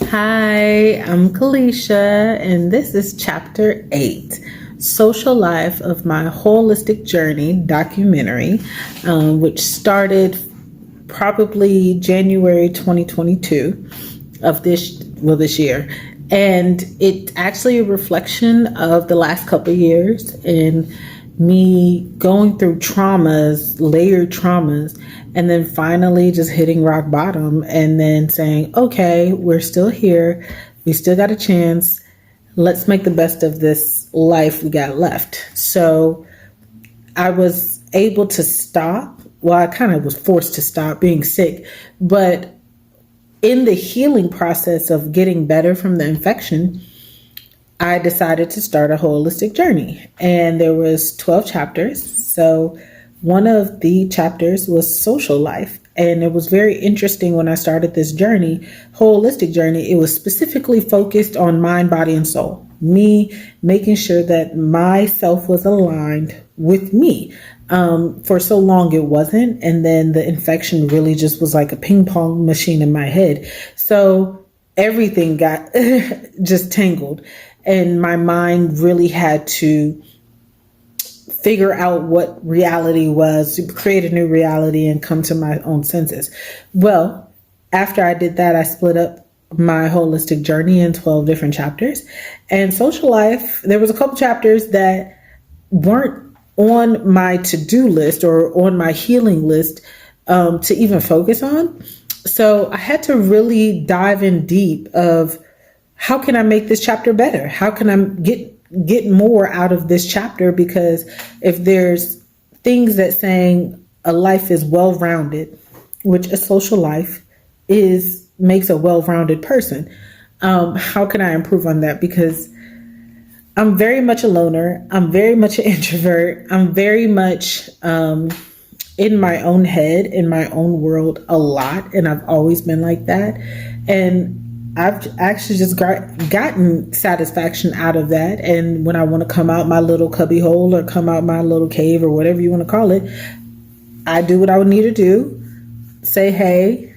Hi, I'm Kalisha, and this is Chapter 8 Social Life of My Holistic Journey documentary, which started probably January 2022 of this year. And it's actually a reflection of the last couple of years and me going through traumas, layered traumas, and then finally just hitting rock bottom and then saying, okay, we're still here. We still got a chance. Let's make the best of this life we got left. So I was able to stop. Well, I kind of was forced to stop being sick, but in the healing process of getting better from the infection, I decided to start a holistic journey, and there was 12 chapters. So one of the chapters was social life, and it was very interesting when I started this journey, holistic journey. It was specifically focused on mind, body, and soul. Me making sure that myself was aligned with me. For so long it wasn't, and then the infection really just was like a ping pong machine in my head. So everything got just tangled. And my mind really had to figure out what reality was, to create a new reality and come to my own senses. Well, after I did that, I split up my holistic journey in 12 different chapters. And social life, there was a couple chapters that weren't on my to-do list or on my healing list to even focus on. So I had to really dive in deep of, how can I make this chapter better? How can I get more out of this chapter? Because if there's things that saying a life is well-rounded, which a social life makes a well-rounded person, how can I improve on that? Because I'm very much a loner. I'm very much an introvert. I'm very much in my own head, in my own world a lot. And I've always been like that. And I've actually just gotten satisfaction out of that. And when I want to come out my little cubby hole or come out my little cave or whatever you want to call it, I do what I would need to do, say, hey,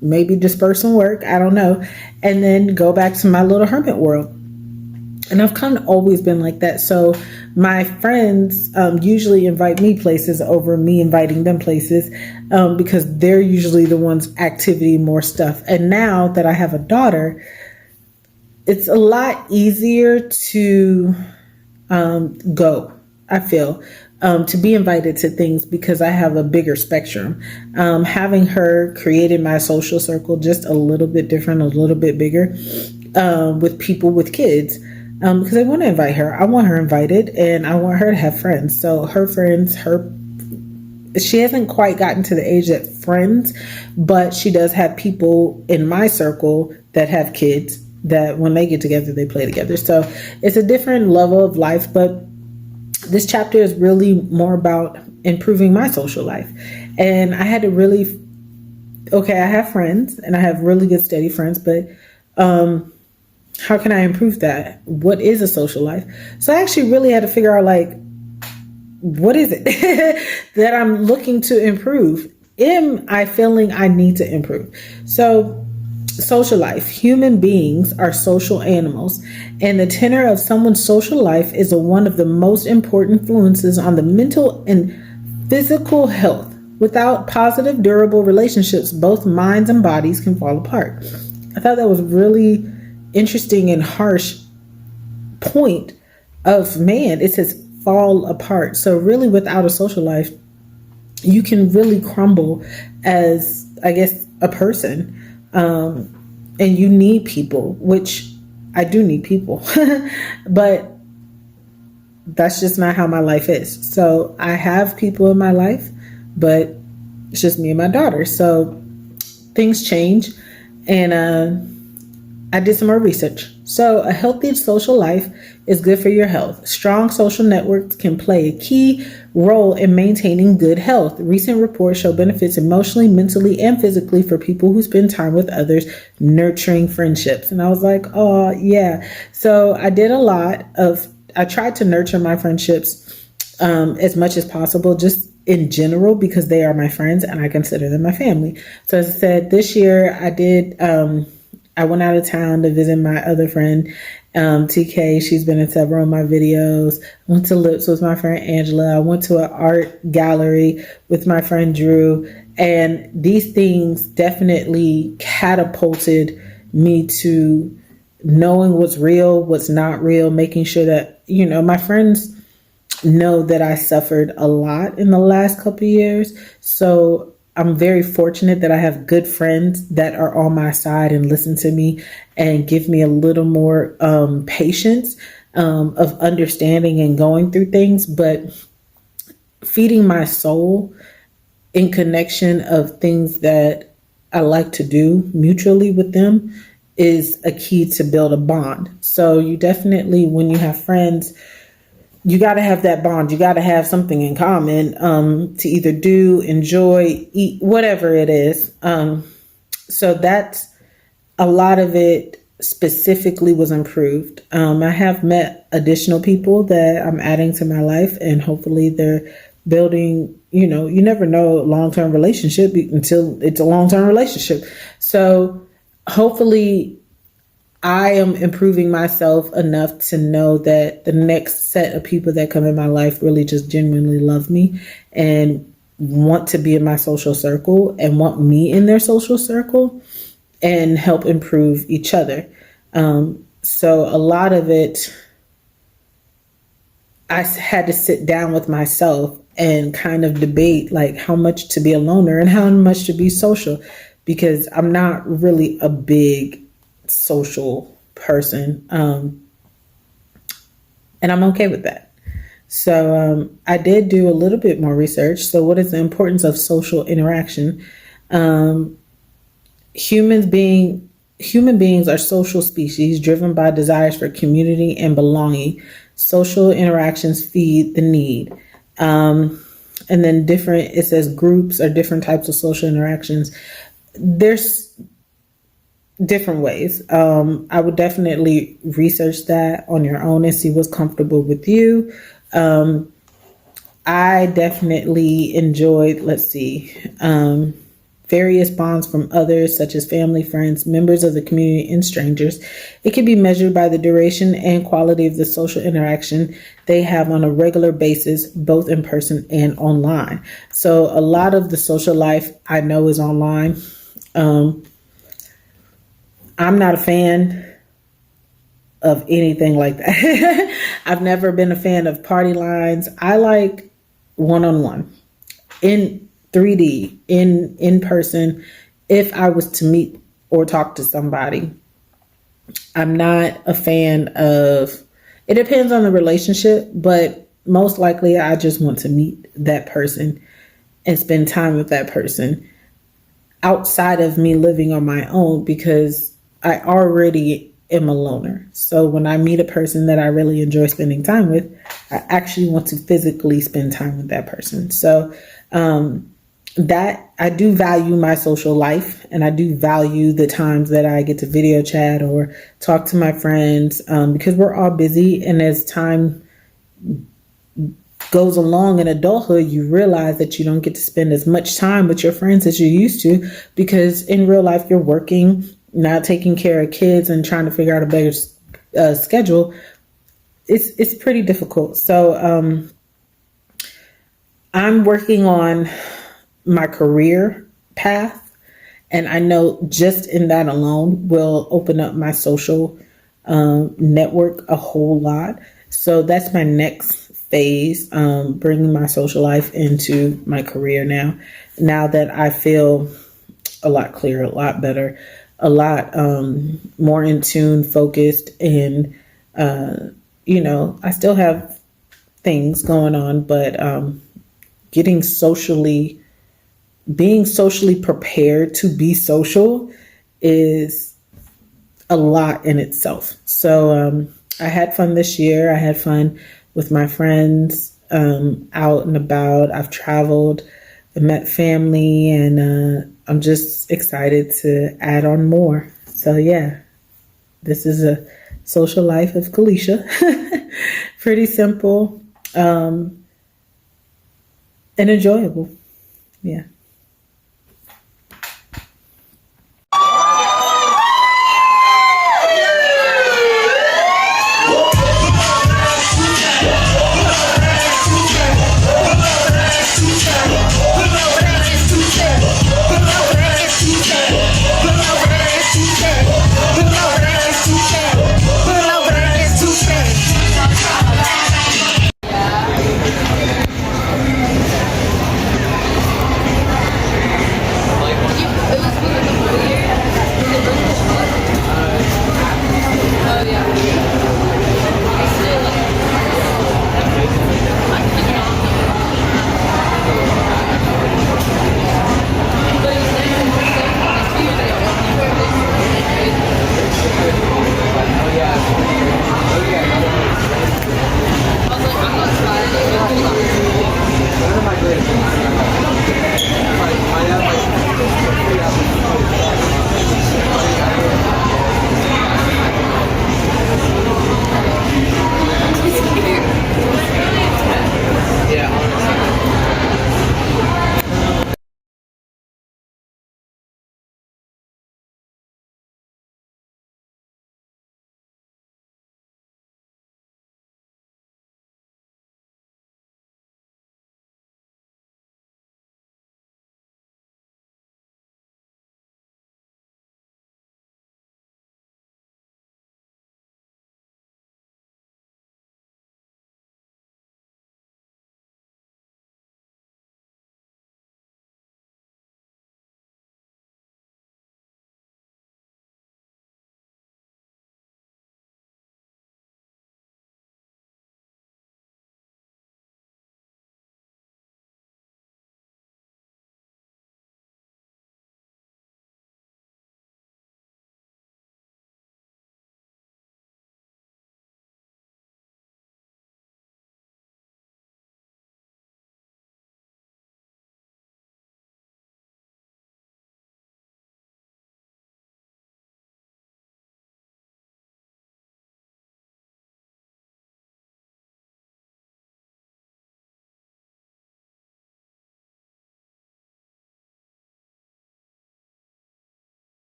maybe disperse some work, I don't know, and then go back to my little hermit world. And I've kind of always been like that. So my friends usually invite me places over me inviting them places because they're usually the ones activity, more stuff. And now that I have a daughter, it's a lot easier to go, I feel, to be invited to things because I have a bigger spectrum. Having her created my social circle just a little bit different, a little bit bigger with people with kids. Because I want to invite her. I want her invited and I want her to have friends. So her friends, she hasn't quite gotten to the age that friends, but she does have people in my circle that have kids that when they get together, they play together. So it's a different level of life, but this chapter is really more about improving my social life. And I had to really, I have friends and I have really good steady friends, but, how can I improve that? What is a social life? So I actually really had to figure out, like, what is it that I'm looking to improve? Am I feeling I need to improve? So social life, human beings are social animals, and the tenor of someone's social life is one of the most important influences on the mental and physical health. Without positive, durable relationships, both minds and bodies can fall apart. I thought that was really interesting and harsh point of man. It says fall apart. So really without a social life, you can really crumble as, I guess, a person. And you need people, which I do need people, but that's just not how my life is. So I have people in my life, but it's just me and my daughter. So things change, and I did some more research. So a healthy social life is good for your health. Strong social networks can play a key role in maintaining good health. Recent reports show benefits emotionally, mentally, and physically for people who spend time with others, nurturing friendships. And I was like, oh, yeah. So I tried to nurture my friendships as much as possible, just in general, because they are my friends and I consider them my family. So as I said, this year I did I went out of town to visit my other friend, TK. She's been in several of my videos. I went to Lips with my friend Angela. I went to an art gallery with my friend Drew. And these things definitely catapulted me to knowing what's real, what's not real, making sure that, my friends know that I suffered a lot in the last couple of years. So I'm very fortunate that I have good friends that are on my side and listen to me and give me a little more patience of understanding and going through things. But feeding my soul in connection of things that I like to do mutually with them is a key to build a bond. So you definitely, when you have friends, you got to have that bond. You got to have something in common to either do, enjoy, eat, whatever it is. So that's a lot of it specifically was improved. I have met additional people that I'm adding to my life, and hopefully they're building, you never know a long-term relationship until it's a long-term relationship. So hopefully I am improving myself enough to know that the next set of people that come in my life really just genuinely love me and want to be in my social circle and want me in their social circle and help improve each other. So a lot of it, I had to sit down with myself and kind of debate like how much to be a loner and how much to be social, because I'm not really a big social person. And I'm okay with that. So I did do a little bit more research. So what is the importance of social interaction? Human beings are social species driven by desires for community and belonging. Social interactions feed the need. And then it says groups or different types of social interactions. There's different ways. I would definitely research that on your own and see what's comfortable with you. I definitely enjoyed, various bonds from others, such as family, friends, members of the community, and strangers. It can be measured by the duration and quality of the social interaction they have on a regular basis, both in person and online. So a lot of the social life I know is online. I'm not a fan of anything like that. I've never been a fan of party lines. I like one-on-one in 3D, in person. If I was to meet or talk to somebody, I'm not a fan of, it depends on the relationship, but most likely I just want to meet that person and spend time with that person outside of me living on my own, because I already am a loner. So when I meet a person that I really enjoy spending time with, I actually want to physically spend time with that person. So that I do value my social life, and I do value the times that I get to video chat or talk to my friends, because we're all busy. And as time goes along in adulthood, you realize that you don't get to spend as much time with your friends as you used to, because in real life you're working, not taking care of kids and trying to figure out a better schedule. It's pretty difficult. So I'm working on my career path, and I know just in that alone will open up my social network a whole lot. So that's my next phase, bringing my social life into my career now that I feel a lot clearer, a lot better, a lot more in tune, focused, and I still have things going on, but being socially prepared to be social is a lot in itself. So I had fun this year. I had fun with my friends out and about. I've traveled, I met family, and I'm just excited to add on more. So yeah, this is a social life of Kalisha. Pretty simple and enjoyable. Yeah.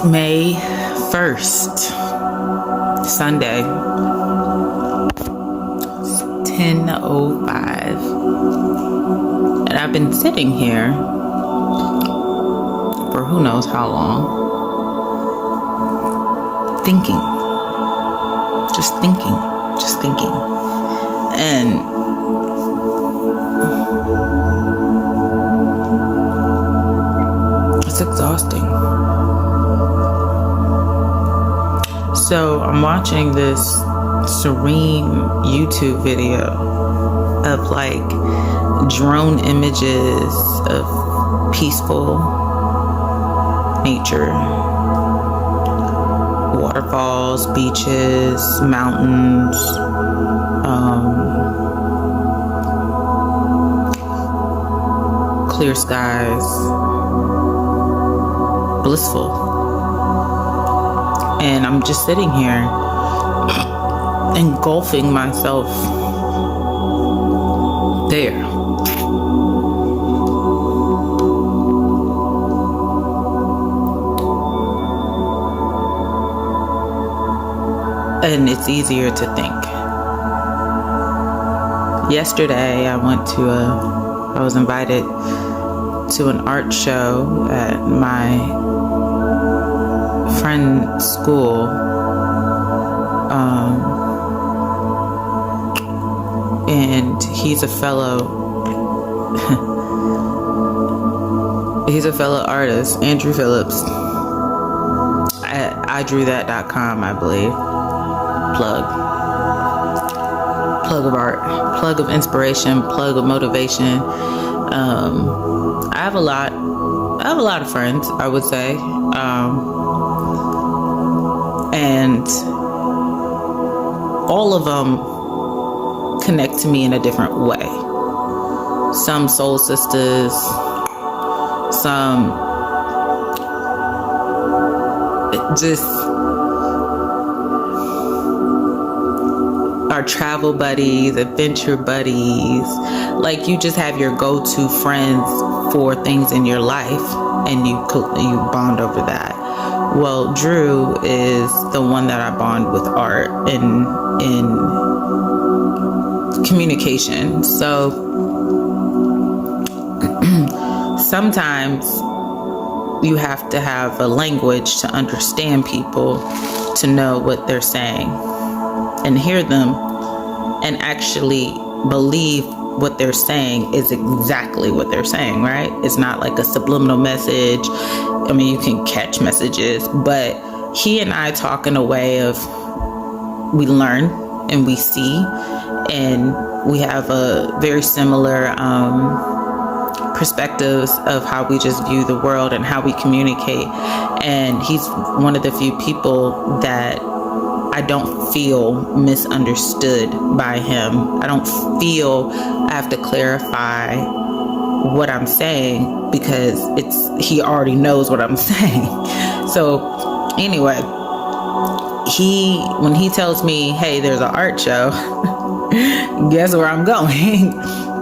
May 1st, Sunday, 10:05, and I've been sitting here for who knows how long, thinking, and it's exhausting. So I'm watching this serene YouTube video of like drone images of peaceful nature, waterfalls, beaches, mountains, clear skies, blissful. And I'm just sitting here engulfing myself there. And it's easier to think. Yesterday, I was invited to an art show at my friend's school. And he's a fellow artist, Andrew Phillips, at idrewthat.com, I believe. Plug of art, plug of inspiration, plug of motivation. I have a lot of friends, I would say, and all of them connect to me in a different way. Some soul sisters, some just our travel buddies, adventure buddies. Like, you just have your go-to friends for things in your life, and you bond over that. Well, Drew is the one that I bond with art and in communication. So sometimes you have to have a language to understand people, to know what they're saying and hear them and actually believe what they're saying is exactly what they're saying, right? It's not like a subliminal message. I mean, you can catch messages, but he and I talk in a way of, we learn and we see, and we have a very similar perspectives of how we just view the world and how we communicate. And he's one of the few people that I don't feel misunderstood by him. I don't feel I have to clarify what I'm saying because he already knows what I'm saying. So anyway, when he tells me, hey, there's an art show, guess where I'm going?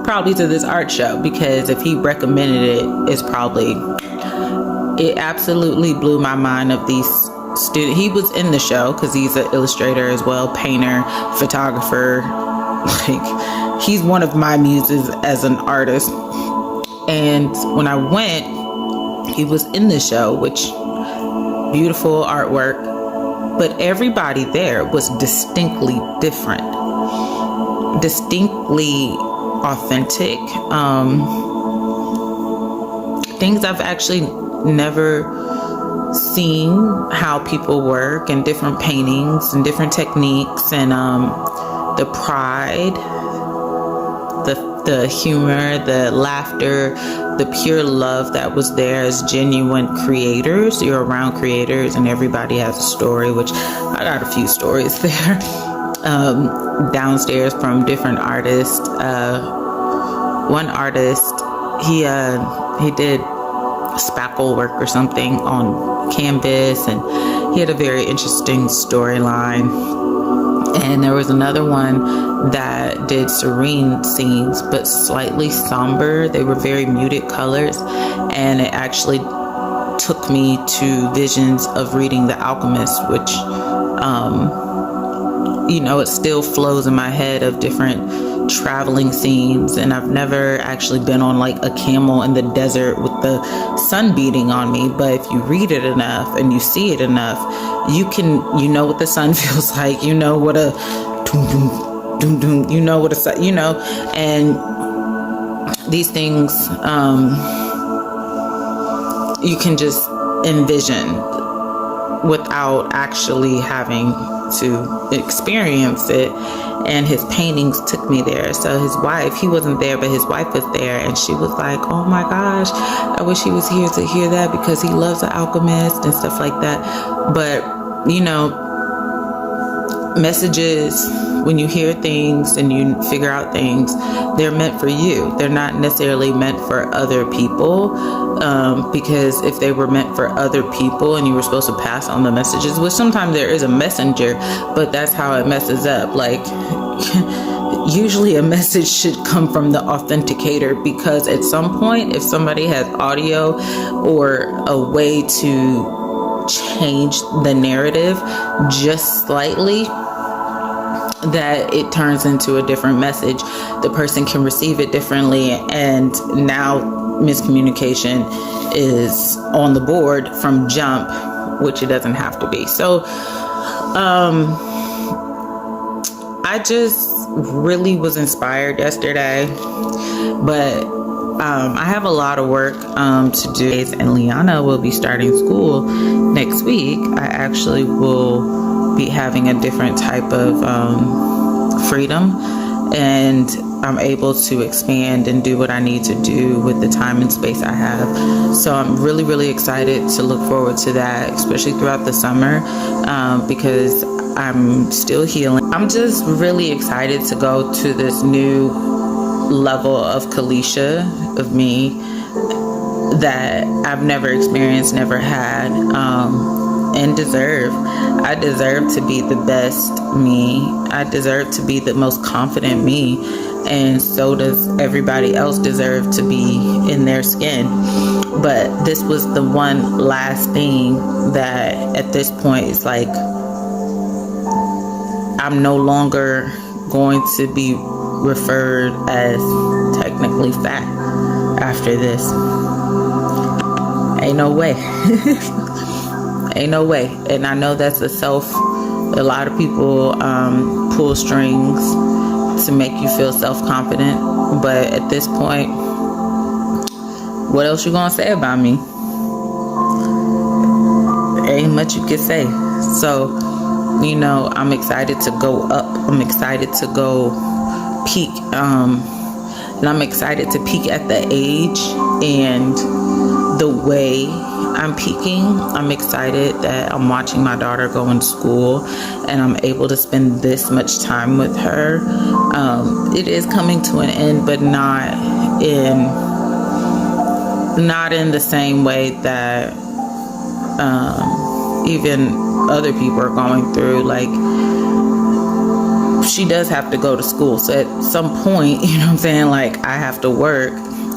Probably to this art show, because if he recommended it, it absolutely blew my mind of these students. He was in the show because he's an illustrator as well, painter, photographer. Like, he's one of my muses as an artist. And when I went, he was in the show, which beautiful artwork, but everybody there was distinctly different, distinctly authentic. Things I've actually never seen, how people work, and different paintings and different techniques, and the pride, the humor, the laughter, the pure love that was there as genuine creators. You're around creators and everybody has a story, which I got a few stories there. Downstairs from different artists. One artist, he did spackle work or something on canvas, and he had a very interesting storyline. And there was another one that did serene scenes, but slightly somber. They were very muted colors, and it actually took me to visions of reading The Alchemist, which it still flows in my head of different traveling scenes. And I've never actually been on like a camel in the desert with the sun beating on me. But if you read it enough and you see it enough, you know what the sun feels like. You know what a doom, doom, doom, doom, you know what a, and these things, you can just envision without actually having to experience it. And his paintings took me there. So his wife, he wasn't there, but his wife was there, and she was like, oh my gosh, I wish he was here to hear that, because he loves The Alchemist and stuff like that. But messages, when you hear things and you figure out things, they're meant for you. They're not necessarily meant for other people, because if they were meant for other people and you were supposed to pass on the messages, which sometimes there is a messenger, but that's how it messes up. Like, usually a message should come from the authenticator, because at some point, if somebody has audio or a way to change the narrative just slightly, that it turns into a different message. The person can receive it differently, and now miscommunication is on the board from jump, which it doesn't have to be. So I just really was inspired yesterday, but I have a lot of work to do, and Liana will be starting school next week. I actually will be having a different type of freedom, and I'm able to expand and do what I need to do with the time and space I have. So I'm really, really excited to look forward to that, especially throughout the summer, because I'm still healing. I'm just really excited to go to this new level of Kalisha, of me, that I've never experienced, never had, and deserve. I deserve to be the best me. I deserve to be the most confident me. And so does everybody else deserve to be in their skin. But this was the one last thing that at this point is like, I'm no longer going to be referred as technically fat after this. Ain't no way. Ain't no way. And I know that's a lot of people pull strings to make you feel self-confident, but at this point, what else you gonna say about me? There ain't much you can say. So, I'm excited to go up. I'm excited to go peak, and I'm excited to peak at the age and the way I'm peaking. I'm excited that I'm watching my daughter go into school and I'm able to spend this much time with her. It is coming to an end, but not in the same way that even other people are going through. Like, she does have to go to school, so at some point, like, I have to work,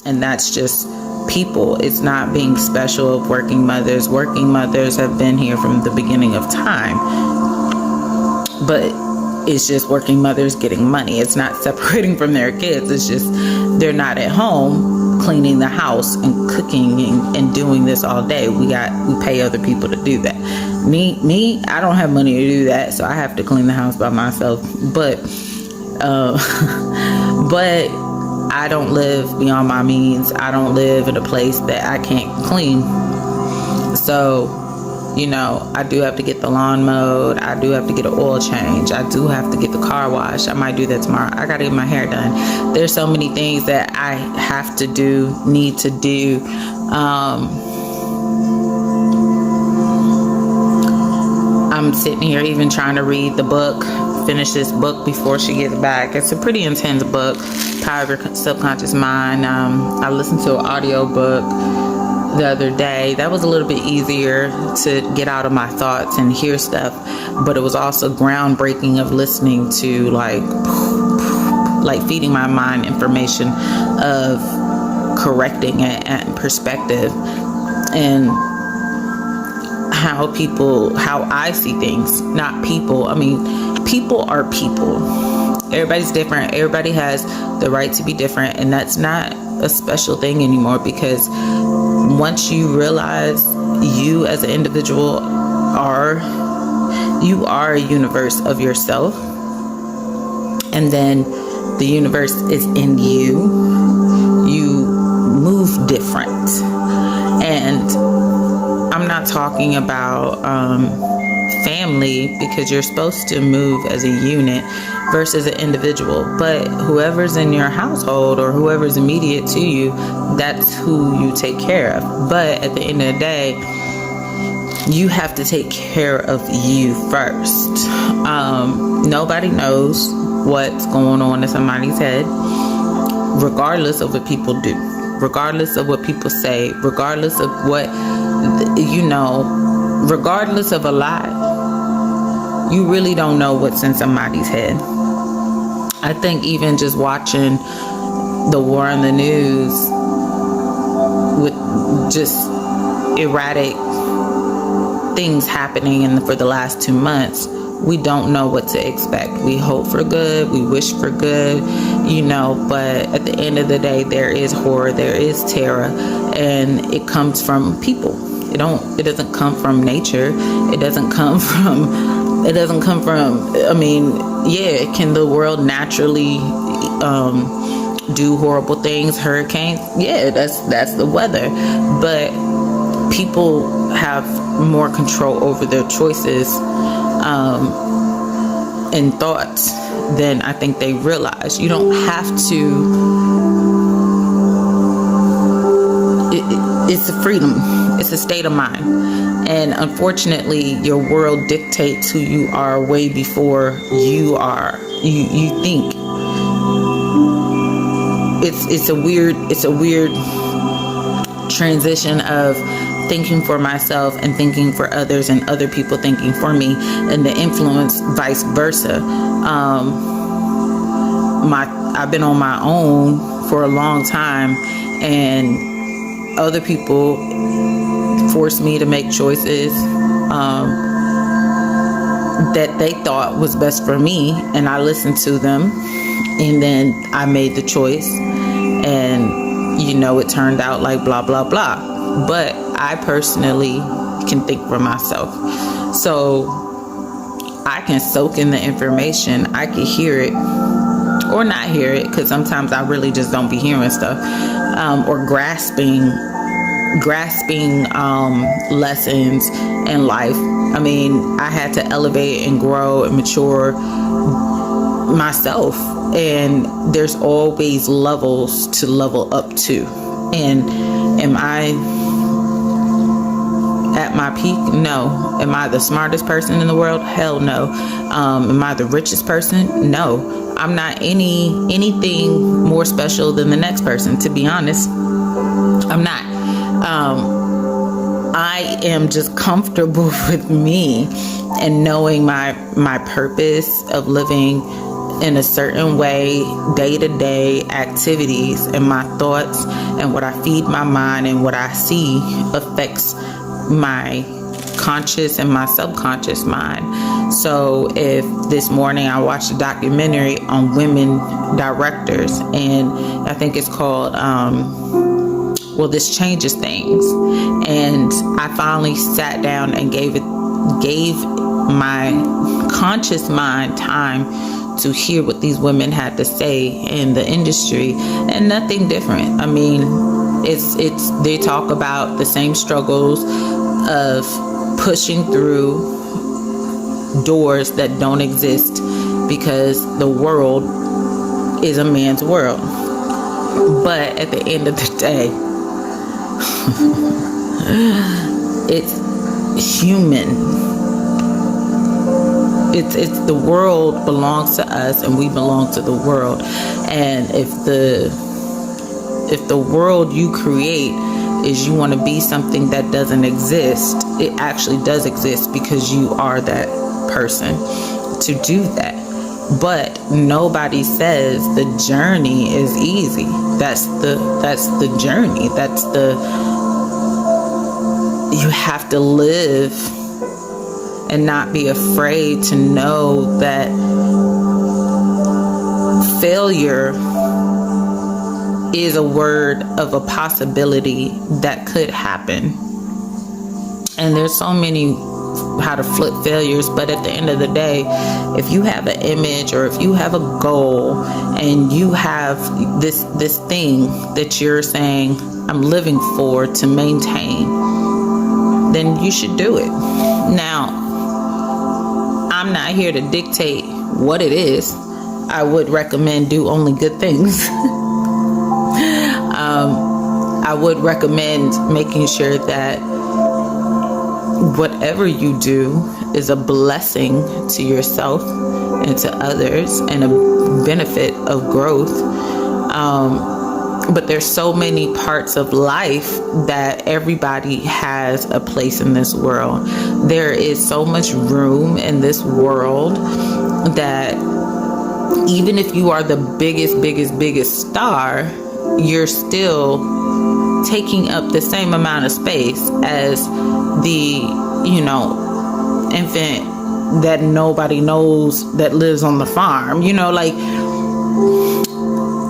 and that's just people. It's not being special of working mothers. Working mothers have been here from the beginning of time, but it's just working mothers getting money. It's not separating from their kids. It's just they're not at home cleaning the house and cooking and doing this all day. We pay other people to do that. Me, I don't have money to do that, so I have to clean the house by myself. But but I don't live beyond my means. I don't live in a place that I can't clean. So, I do have to get the lawn mowed. I do have to get an oil change. I do have to get the car washed. I might do that tomorrow. I got to get my hair done. There's so many things that I have to do, need to do. I'm sitting here even trying to read the book, finish this book before she gets back. It's a pretty intense book, Power of Your Subconscious Mind. I listened to an audio book the other day. That was a little bit easier to get out of my thoughts and hear stuff, but it was also groundbreaking of listening to like feeding my mind information of correcting it and perspective. And how I see things, not people. I mean, people are people. Everybody's different. Everybody has the right to be different, and that's not a special thing anymore, because once you realize you as an individual you are a universe of yourself, and then the universe is in you, you move different. And I'm not talking about family, because you're supposed to move as a unit versus an individual, but whoever's in your household or whoever's immediate to you, that's who you take care of. But at the end of the day, you have to take care of you first. Nobody knows what's going on in somebody's head, regardless of what people do, regardless of what people say, regardless of what, regardless of a lie. You really don't know what's in somebody's head. I think even just watching the war on the news with just erratic things happening for the last 2 months, we don't know what to expect. We hope for good, we wish for good, but at the end of the day, there is horror, there is terror, and it comes from people. It doesn't come from nature. It doesn't come from can the world naturally do horrible things, hurricanes? Yeah, that's the weather. But people have more control over their choices and thoughts than I think they realize. You don't have to. It's a freedom. It's a state of mind. And unfortunately, your world dictates who you are way before you are. You think. It's a weird transition of thinking for myself and thinking for others, and other people thinking for me, and the influence vice versa. I've been on my own for a long time, and other people forced me to make choices that they thought was best for me, and I listened to them, and then I made the choice, and it turned out like blah blah blah. But I personally can think for myself, so I can soak in the information. I can hear it or not hear it, because sometimes I really just don't be hearing stuff, or grasping lessons in life. I mean, I had to elevate and grow and mature myself, and there's always levels to level up to. And am I at my peak? No. Am I the smartest person in the world? Hell no. Am I the richest person? No. I'm not anything more special than the next person, to be honest. I'm not. I am just comfortable with me and knowing my purpose of living in a certain way, day-to-day activities, and my thoughts and what I feed my mind and what I see affects my conscious and my subconscious mind. So if this morning I watched a documentary on women directors, and I think it's called This Changes Things, and I finally sat down and gave my conscious mind time to hear what these women had to say in the industry, and nothing different. I mean, they talk about the same struggles of pushing through doors that don't exist because the world is a man's world. But at the end of the day, it's human. It's the world belongs to us, and we belong to the world. And if the world you create is you want to be something that doesn't exist, it actually does exist because you are that person to do that. But nobody says the journey is easy. That's the journey. you have to live and not be afraid to know that failure is a word of a possibility that could happen. And there's so many how to flip failures, but at the end of the day, if you have an image or if you have a goal and you have this thing that you're saying I'm living for to maintain, then you should do it. Now, I'm not here to dictate what it is. I would recommend do only good things. I would recommend making sure that whatever you do is a blessing to yourself and to others and a benefit of growth. But there's so many parts of life that everybody has a place in this world. There is so much room in this world that even if you are the biggest star, you're still taking up the same amount of space as the, infant that nobody knows that lives on the farm.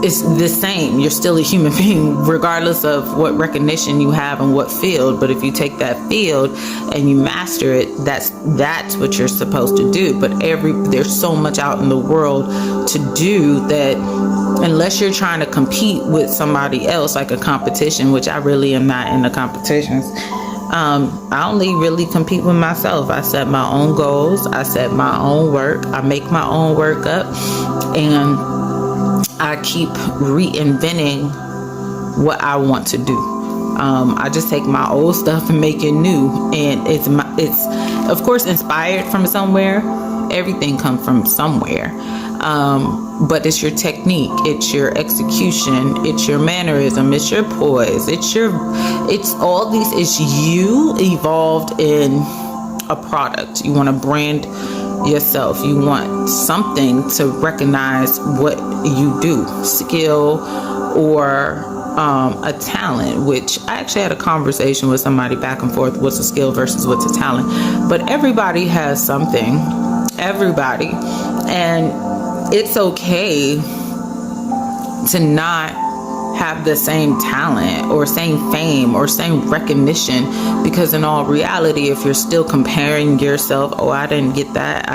It's the same. You're still a human being, regardless of what recognition you have and what field. But if you take that field and you master it, that's what you're supposed to do. But there's so much out in the world to do that unless you're trying to compete with somebody else, like a competition, which I really am not into competitions. I only really compete with myself. I set my own goals. I set my own work. I make my own work up, and I keep reinventing what I want to do. I just take my old stuff and make it new, and it's of course inspired from somewhere. Everything comes from somewhere, but it's your technique, it's your execution, it's your mannerism, it's your poise, it's all these. It's you evolved in a product. You want to brand yourself. You want something to recognize what you do, skill or a talent, which I actually had a conversation with somebody back and forth. What's a skill versus what's a talent? But everybody has something. Everybody. And it's okay to not have the same talent or same fame or same recognition, because in all reality, if you're still comparing yourself, I didn't get that,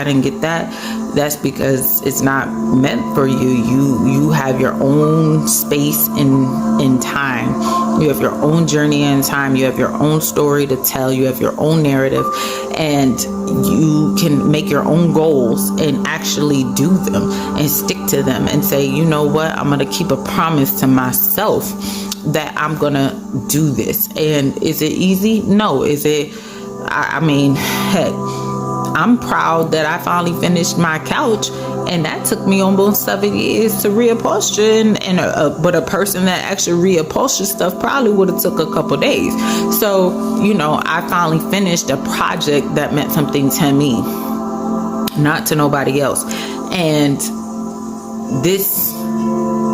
that's because it's not meant for you. You have your own space in time. You have your own journey in time. You have your own story to tell. You have your own narrative, and you can make your own goals and actually do them and stick to them and say, you know what, I'm going to keep a promise to myself that I'm going to do this. And is it easy? No. Is it? I mean, heck, I'm proud that I finally finished my couch, and that took me almost 7 years to reupholster, but a person that actually reupholstered stuff probably would have took a couple days. So, I finally finished a project that meant something to me, not to nobody else. And this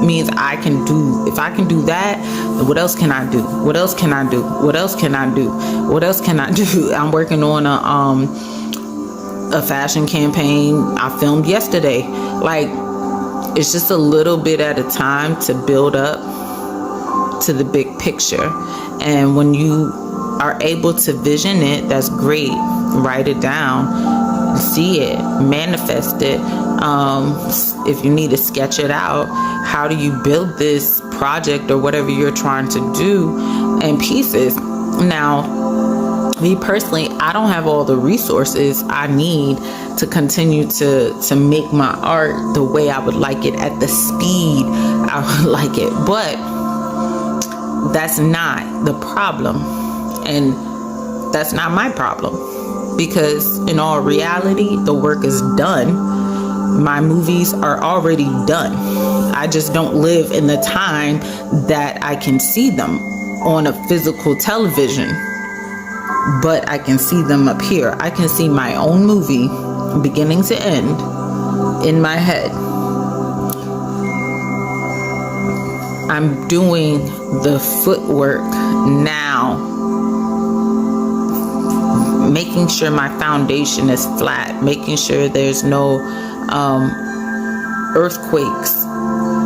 means if I can do that, then what else can I do? What else can I do? What else can I do? What else can I do? I'm working on a fashion campaign I filmed yesterday. Like, it's just a little bit at a time to build up to the big picture. And when you are able to vision it, that's great. Write it down, see it, manifest it. If you need to sketch it out, how do you build this project or whatever you're trying to do in pieces? Now, me personally, I don't have all the resources I need to continue to make my art the way I would like it, at the speed I would like it. But that's not the problem. And that's not my problem. Because in all reality, the work is done. My movies are already done. I just don't live in the time that I can see them on a physical television. But I can see them up here. I can see my own movie, beginning to end, in my head. I'm doing the footwork now making sure my foundation is flat, making sure there's no earthquakes.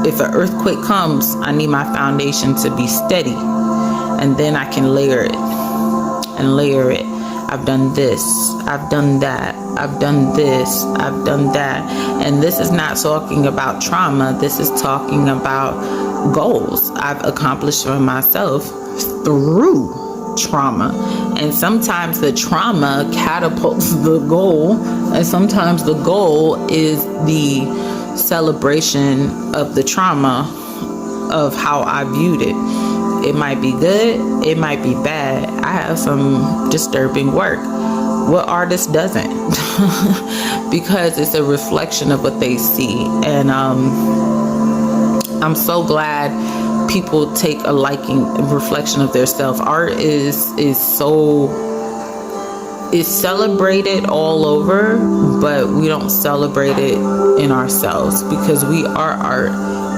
If an earthquake comes, I need my foundation to be steady, and then I can layer it and layer it. I've done this, I've done that, I've done this, I've done that. And this is not talking about trauma. This is talking about goals I've accomplished for myself through trauma. And sometimes the trauma catapults the goal, and sometimes the goal is the celebration of the trauma of how I viewed it. It might be good, it might be bad. I have some disturbing work. What artist doesn't? Because it's a reflection of what they see. And I'm so glad people take a liking, a reflection of their self. Art is celebrated all over, but we don't celebrate it in ourselves, because we are art.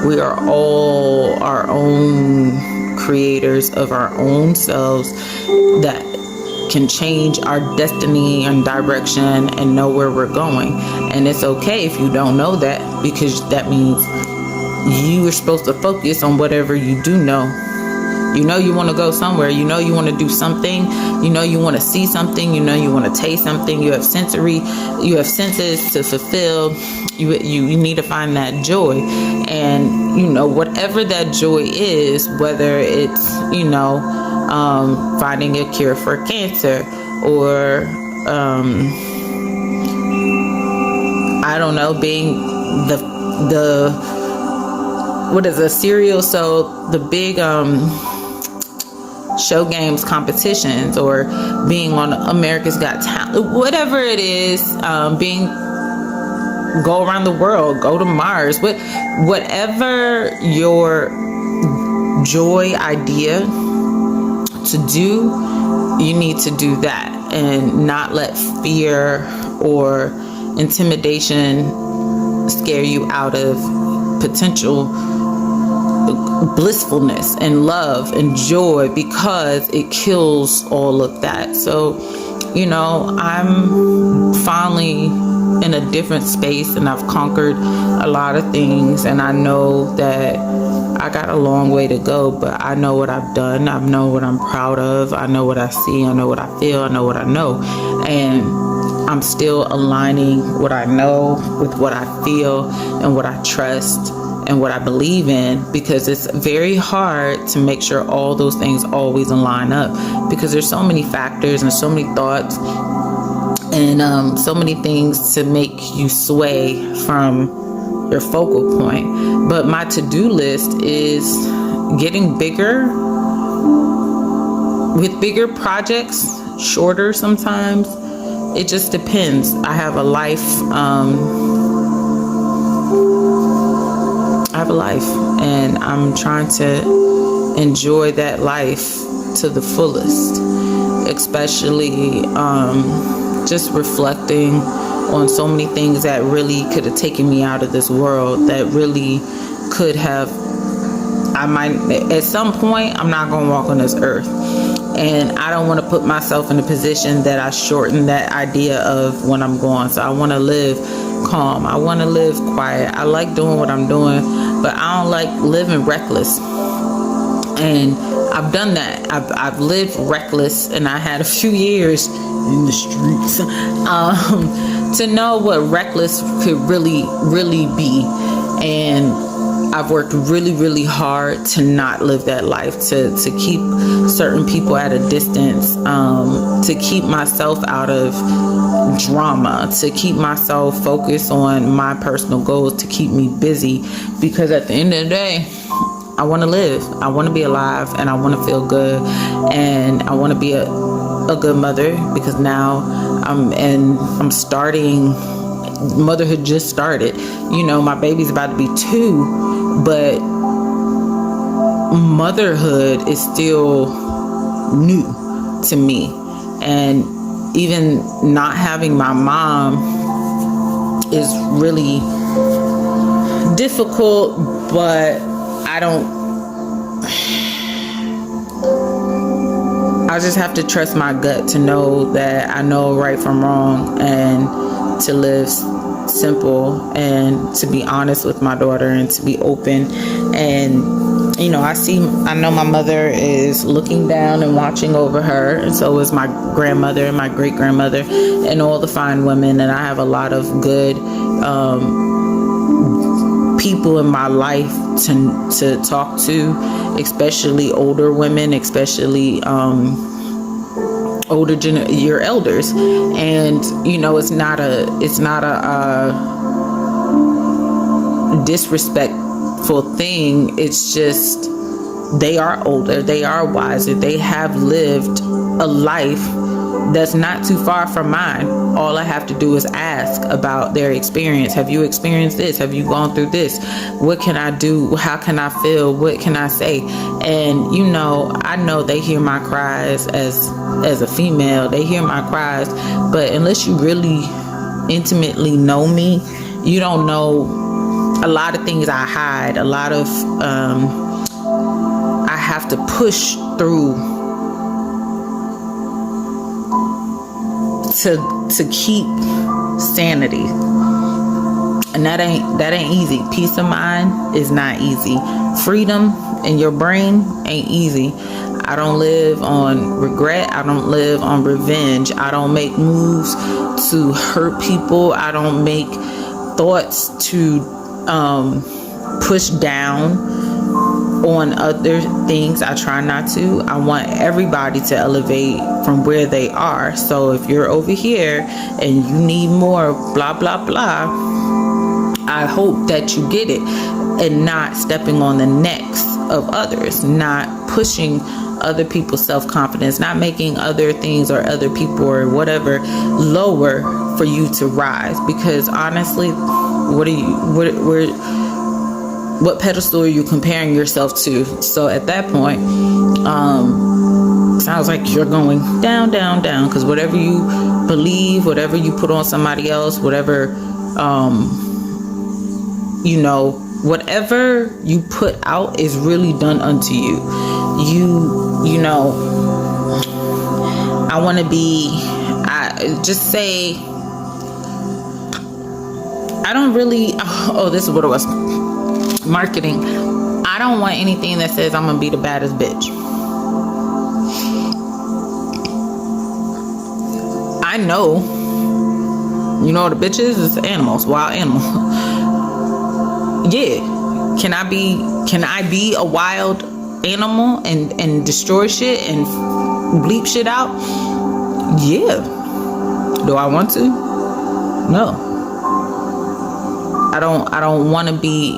We are all our own creators of our own selves that can change our destiny and direction and know where we're going. And it's okay if you don't know that, because that means you are supposed to focus on whatever you do know. You know you want to go somewhere. You know you want to do something. You know you want to see something. You know you want to taste something. You have senses to fulfill. You need to find that joy. And, you know, whatever that joy is, whether it's, you know, finding a cure for cancer, or, I don't know, being the what is a serial, so the big show games competitions, or being on America's Got Talent, whatever it is, go around the world, go to Mars, whatever your joy idea to do, you need to do that, and not let fear or intimidation scare you out of potential blissfulness and love and joy, because it kills all of that. So, you know, I'm finally in a different space, and I've conquered a lot of things, and I know that I got a long way to go, but I know what I've done. I know what I'm proud of. I know what I see. I know what I feel. I know what I know. And I'm still aligning what I know with what I feel and what I trust and what I believe in, because it's very hard to make sure all those things always line up, because there's so many factors and so many thoughts and so many things to make you sway from your focal point. But my to-do list is getting bigger with bigger projects, shorter sometimes. It just depends. I have a life. I have a life, and I'm trying to enjoy that life to the fullest, especially just reflecting on so many things that really could have taken me out of this world, that really could have, I might, at some point, I'm not going to walk on this earth. And I don't want to put myself in a position that I shorten that idea of when I'm gone. So I want to live calm. I want to live quiet. I like doing what I'm doing, but I don't like living reckless. And I've done that. I've lived reckless, and I had a few years in the streets to know what reckless could really, really be. And I've worked really, really hard to not live that life, to keep certain people at a distance, to keep myself out of drama, to keep myself focused on my personal goals, to keep me busy, because at the end of the day, I want to live. I want to be alive, and I want to feel good, and I want to be a good mother, because now I'm starting. Motherhood just started. You know, my baby's about to be 2, but motherhood is still new to me. And even not having my mom is really difficult, but I I just have to trust my gut to know that I know right from wrong, and to live simple, and to be honest with my daughter, and to be open. And I know my mother is looking down and watching over her, and so is my grandmother and my great grandmother and all the fine women. And I have a lot of good people in my life to talk to, especially older women, especially your elders. And it's not a disrespectful thing. It's just they are older, they are wiser, they have lived a life that's not too far from mine. All I have to do is ask about their experience. Have you experienced this? Have you gone through this? What can I do? How can I feel? What can I say? And I know they hear my cries as a female. They hear my cries, but unless you really intimately know me, you don't know a lot of things I hide. A lot of I have to push through to keep sanity, and that ain't easy. Peace of mind is not easy. Freedom in your brain ain't easy. I don't live on regret. I don't live on revenge. I don't make moves to hurt people. I don't make thoughts to push down on other things. I try not to. I want everybody to elevate from where they are. So if you're over here and you need more blah blah blah, I hope that you get it, and not stepping on the necks of others, not pushing other people's self-confidence, not making other things or other people or whatever lower for you to rise. Because honestly, what pedestal are you comparing yourself to? So at that point, sounds like you're going down, down, down. Because whatever you believe, whatever you put on somebody else, whatever, whatever you put out is really done unto you. I want to be, just say, I don't really, this is what it was. Marketing. I don't want anything that says I'm gonna be the baddest bitch. I know, the bitches is animals, wild animal. Yeah, can I be a wild animal and destroy shit and bleep shit out? Yeah. Do I want to? No. I don't want to be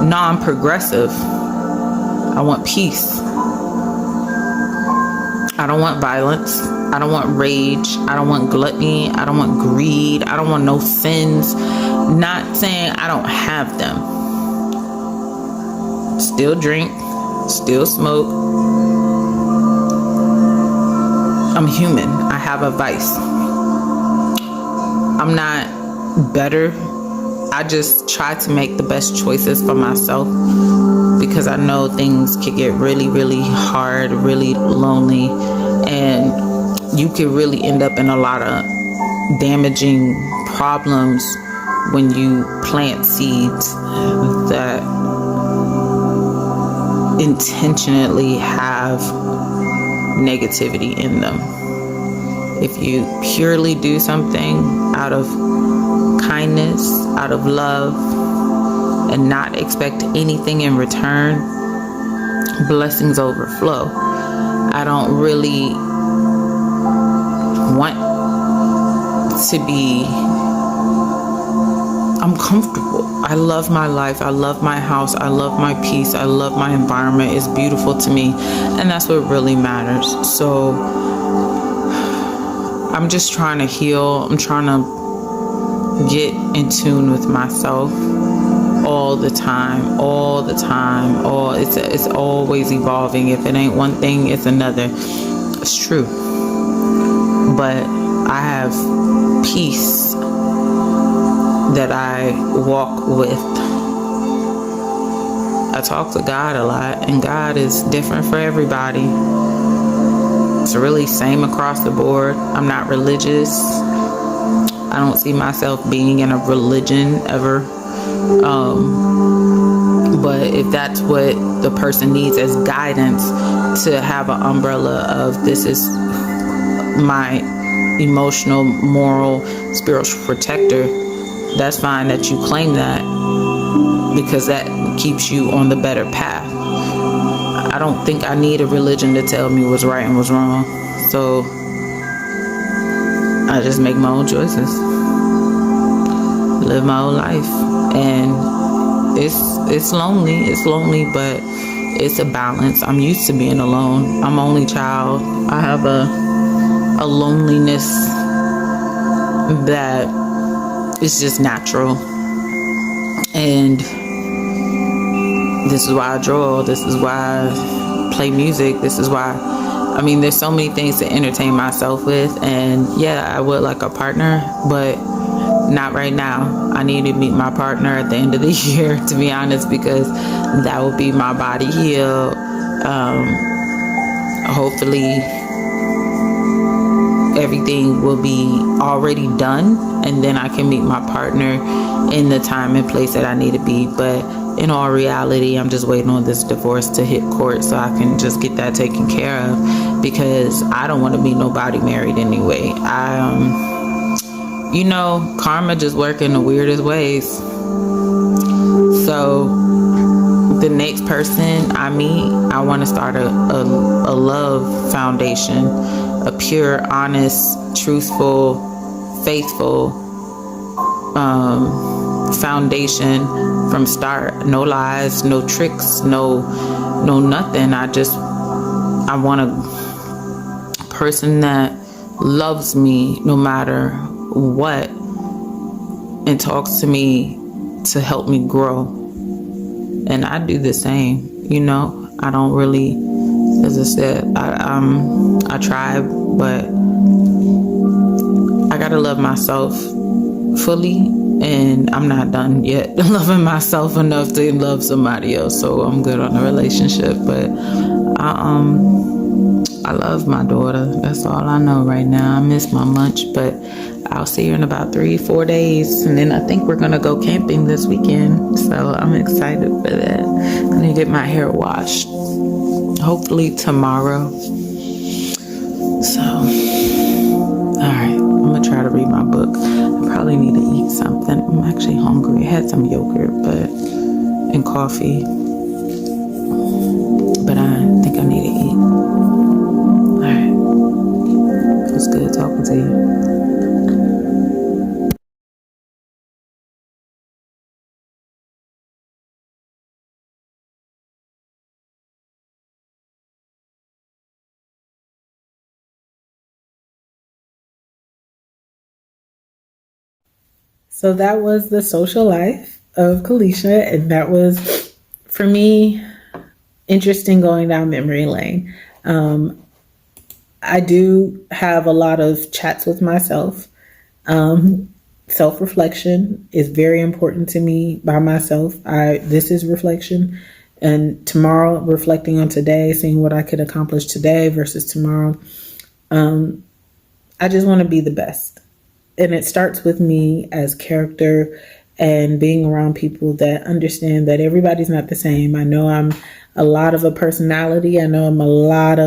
non-progressive. I want peace. I don't want violence. I don't want rage. I don't want gluttony. I don't want greed. I don't want no sins. Not saying I don't have them. Still drink. Still smoke. I'm human. I have a vice. I'm not better. I just try to make the best choices for myself, because I know things can get really, really hard, really lonely, and you can really end up in a lot of damaging problems when you plant seeds that intentionally have negativity in them. If you purely do something out of kindness, out of love, and not expect anything in return, blessings overflow. I don't really want to be, I'm comfortable. I love my life. I love my house. I love my peace. I love my environment. It's beautiful to me, and that's what really matters. So I'm just trying to heal. I'm trying to get in tune with myself all the time. It's always evolving. If it ain't one thing, it's another. It's true. But I have peace that I walk with. I talk to God a lot, and God is different for everybody. It's really same across the board. I'm not religious. I don't see myself being in a religion ever. But if that's what the person needs as guidance, to have an umbrella of this is my emotional, moral, spiritual protector, that's fine that you claim that, because that keeps you on the better path. I don't think I need a religion to tell me what's right and what's wrong. So I just make my own choices, live my own life. And it's lonely, but it's a balance. I'm used to being alone. I'm only child. I have a loneliness that is just natural. And this is why I draw. This is why I play music. This is why, there's so many things to entertain myself with. And yeah, I would like a partner, but not right now. I need to meet my partner at the end of the year, to be honest, because that will be my body healed. Hopefully everything will be already done, and then I can meet my partner in the time and place that I need to be. But in all reality, I'm just waiting on this divorce to hit court so I can just get that taken care of, because I don't want to meet nobody married anyway. Karma just work in the weirdest ways. So the next person I meet, I want to start a love foundation, a pure, honest, truthful, faithful foundation from start. No lies, no tricks, no nothing. I want a person that loves me no matter what, and talks to me to help me grow. And I do the same. I don't really, as I said, I try, but I gotta love myself fully, and I'm not done yet loving myself enough to love somebody else. So I'm good on a relationship, but I love my daughter. That's all I know right now. I miss my munch, but I'll see her in about 3-4 days. And then I think we're going to go camping this weekend. So I'm excited for that. I'm going to get my hair washed, hopefully tomorrow. So, all right. I'm going to try to read my book. I probably need to eat something. I'm actually hungry. I had some yogurt and coffee. But I think I need to eat. It's good talking to you. So that was the social life of Kalisha, and that was, for me, interesting going down memory lane. I do have a lot of chats with myself. Self-reflection is very important to me by myself. This is reflection, and tomorrow reflecting on today, seeing what I could accomplish today versus tomorrow. I just want to be the best. And it starts with me as character and being around people that understand that everybody's not the same. I know I'm a lot of a personality. I know I'm a lot.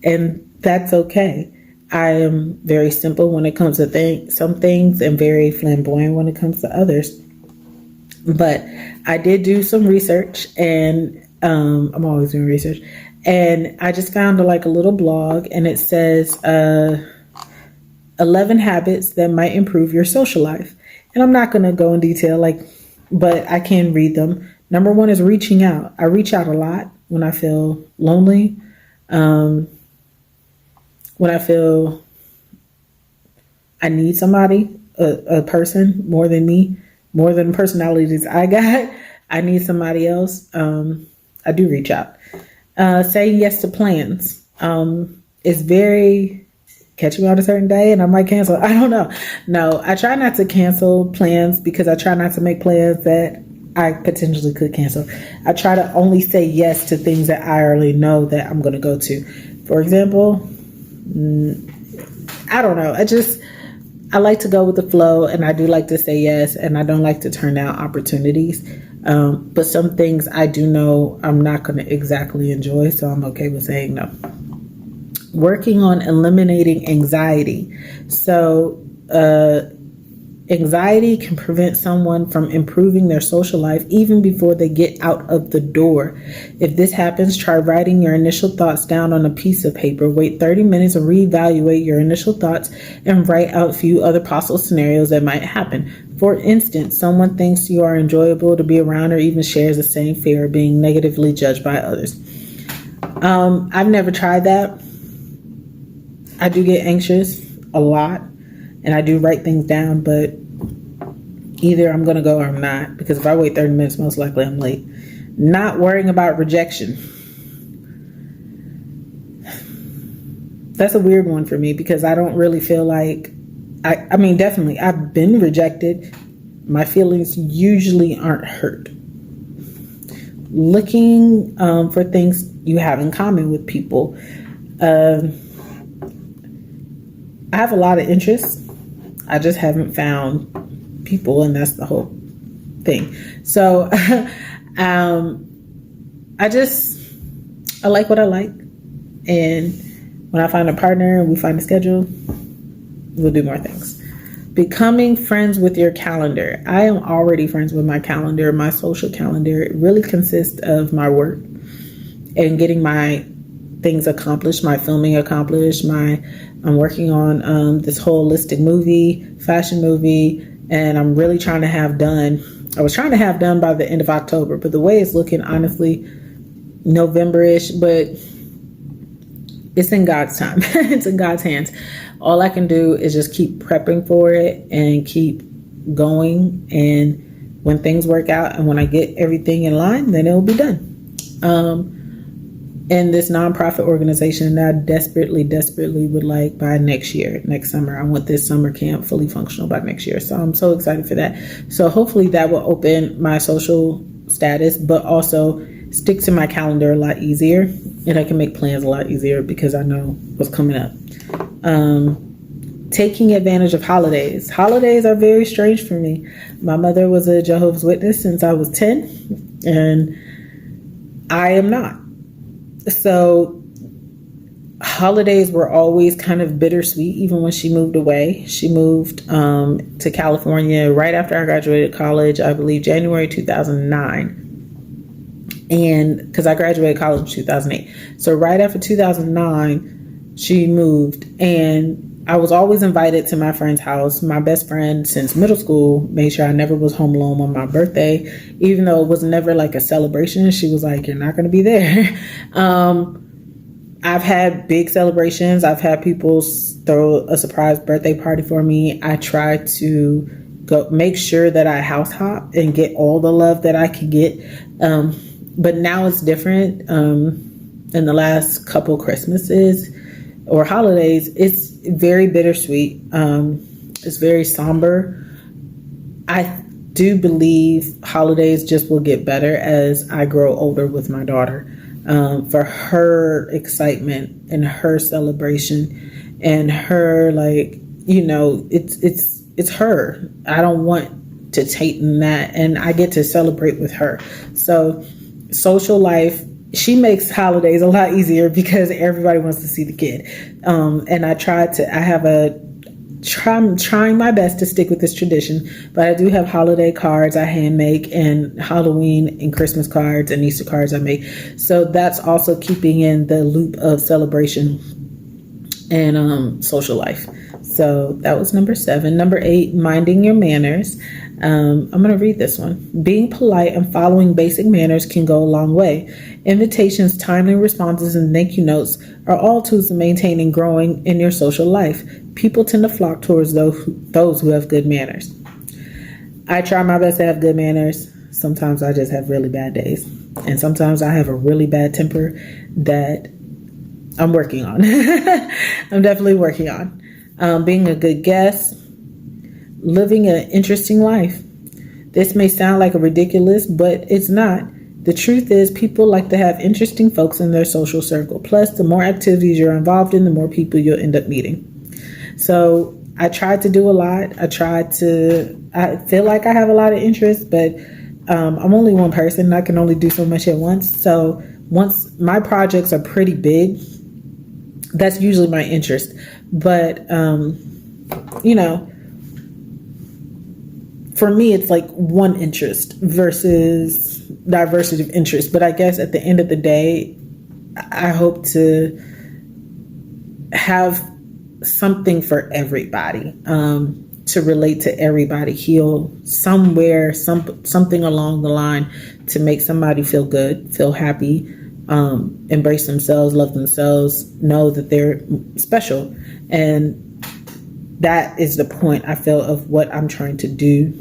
And that's okay. I am very simple when it comes to some things, and very flamboyant when it comes to others. But I did do some research, and I'm always doing research. And I just found a little blog, and it says 11 habits that might improve your social life. And I'm not going to go in detail, but I can read them. Number 1 is reaching out. I reach out a lot when I feel lonely, when I feel I need somebody, a person more than me, more than personalities I got. I need somebody else. I do reach out. Saying yes to plans is very catch me on a certain day and I might cancel. I don't know. No, I try not to cancel plans because I try not to make plans that I potentially could cancel. I try to only say yes to things that I already know that I'm going to go to. For example, I don't know. I like to go with the flow, and I do like to say yes, and I don't like to turn down opportunities. But some things I do know I'm not going to exactly enjoy, so I'm okay with saying no. Working on eliminating anxiety. So, anxiety can prevent someone from improving their social life even before they get out of the door. If this happens, try writing your initial thoughts down on a piece of paper. Wait 30 minutes and reevaluate your initial thoughts and write out a few other possible scenarios that might happen. For instance, someone thinks you are enjoyable to be around or even shares the same fear of being negatively judged by others. I've never tried that. I do get anxious a lot, and I do write things down, but either I'm going to go or I'm not, because if I wait 30 minutes, most likely I'm late. Not worrying about rejection. That's a weird one for me because I don't really feel like, I mean, definitely, I've been rejected. My feelings usually aren't hurt. Looking for things you have in common with people. I have a lot of interests. I just haven't found people, and that's the whole thing. So I like what I like, and when I find a partner and we find a schedule, we'll do more things. Becoming friends with your calendar. I am already friends with my calendar. My social calendar, it really consists of my work and getting my things accomplished, my filming accomplished. I'm working on this holistic movie, fashion movie, and I'm really trying to have done. I was trying to have done by the end of October, but the way it's looking, honestly, November-ish, but it's in God's time. It's in God's hands. All I can do is just keep prepping for it and keep going. And when things work out and when I get everything in line, then it will be done. And this nonprofit organization that I desperately would like by next summer. I want this summer camp fully functional by next year. So I'm so excited for that. So hopefully that will open my social status, but also stick to my calendar a lot easier. And I can make plans a lot easier because I know what's coming up. Taking advantage of holidays. Holidays are very strange for me. My mother was a Jehovah's Witness since I was 10, and I am not. So holidays were always kind of bittersweet, even when she moved away. She moved to California right after I graduated college, I believe January 2009. And because I graduated college in 2008. So right after 2009, she moved, and I was always invited to my friend's house. My best friend since middle school made sure I never was home alone on my birthday, even though it was never like a celebration. She was like, "You're not going to be there." I've had big celebrations. I've had people throw a surprise birthday party for me. I try to go make sure that I house hop and get all the love that I can get. But now it's different. In the last couple Christmases or holidays, it's very bittersweet. It's very somber. I do believe holidays just will get better as I grow older with my daughter. For her excitement and her celebration and her, like, you know, it's her. I don't want to take that, and I get to celebrate with her. So social life, she makes holidays a lot easier because everybody wants to see the kid. And I'm trying my best to stick with this tradition, but I do have holiday cards I hand make, and Halloween and Christmas cards and Easter cards I make. So that's also keeping in the loop of celebration and social life. So that was number 7. Number 8, minding your manners. I'm going to read this one. Being polite and following basic manners can go a long way. Invitations, timely responses, and thank you notes are all tools to maintain and growing in your social life. People tend to flock towards those who have good manners. I try my best to have good manners. Sometimes I just have really bad days. And sometimes I have a really bad temper that I'm working on. I'm definitely working on being a good guest, living an interesting life. This may sound like a ridiculous, but it's not. The truth is, people like to have interesting folks in their social circle. Plus, the more activities you're involved in, the more people you'll end up meeting. So I tried to do a lot. I feel like I have a lot of interests, but I'm only one person. I can only do so much at once. So once my projects are pretty big, that's usually my interest. But, for me, it's like one interest versus diversity of interest. But I guess at the end of the day, I hope to have something for everybody, to relate to everybody, heal somewhere, something along the line to make somebody feel good, feel happy, embrace themselves, love themselves, know that they're special. And that is the point, I feel, of what I'm trying to do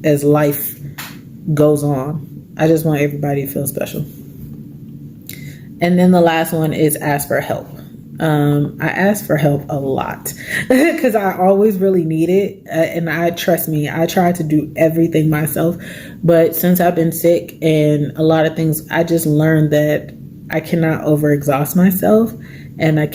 as life goes on. I just want everybody to feel special. And then the last one is ask for help. I ask for help a lot because I always really need it. And trust me, I try to do everything myself. But since I've been sick and a lot of things, I just learned that I cannot overexhaust myself, and I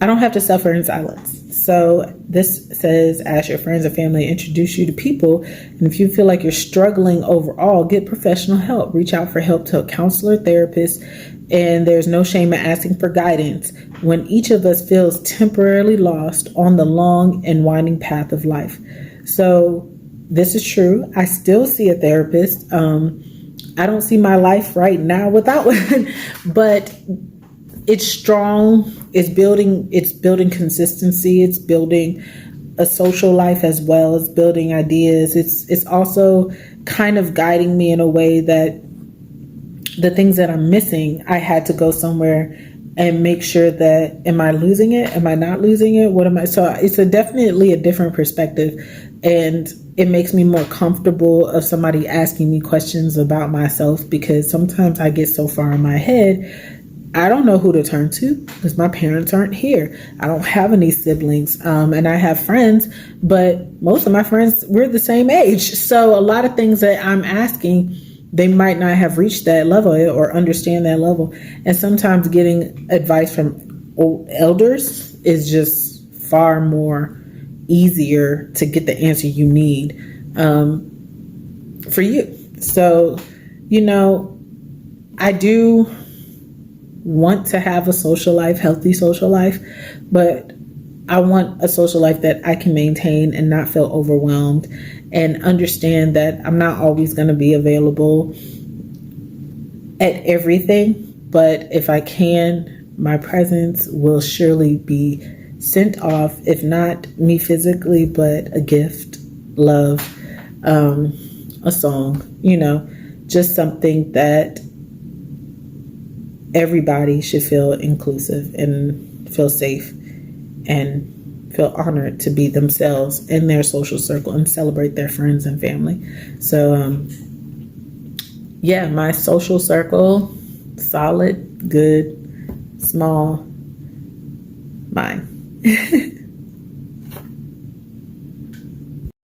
don't have to suffer in silence. So this says, ask your friends and family to introduce you to people. And if you feel like you're struggling overall, get professional help. Reach out for help to a counselor, therapist, and there's no shame in asking for guidance when each of us feels temporarily lost on the long and winding path of life. So this is true. I still see a therapist. I don't see my life right now without one, but it's strong. It's building consistency. It's building a social life as well as building ideas. It's also kind of guiding me in a way that the things that I'm missing, I had to go somewhere and make sure that, am I losing it? Am I not losing it? What am I? So it's definitely a different perspective, and it makes me more comfortable of somebody asking me questions about myself, because sometimes I get so far in my head, I don't know who to turn to because my parents aren't here. I don't have any siblings, and I have friends, but most of my friends, we're the same age. So a lot of things that I'm asking, they might not have reached that level or understand that level. And sometimes getting advice from old elders is just far more easier to get the answer you need for you. So, I do want to have a social life, healthy social life, but I want a social life that I can maintain and not feel overwhelmed, and understand that I'm not always going to be available at everything, but if I can, my presence will surely be sent off, if not me physically, but a gift, love, a song, just something that everybody should feel inclusive and feel safe and feel honored to be themselves in their social circle and celebrate their friends and family. So, my social circle, solid, good, small, mine.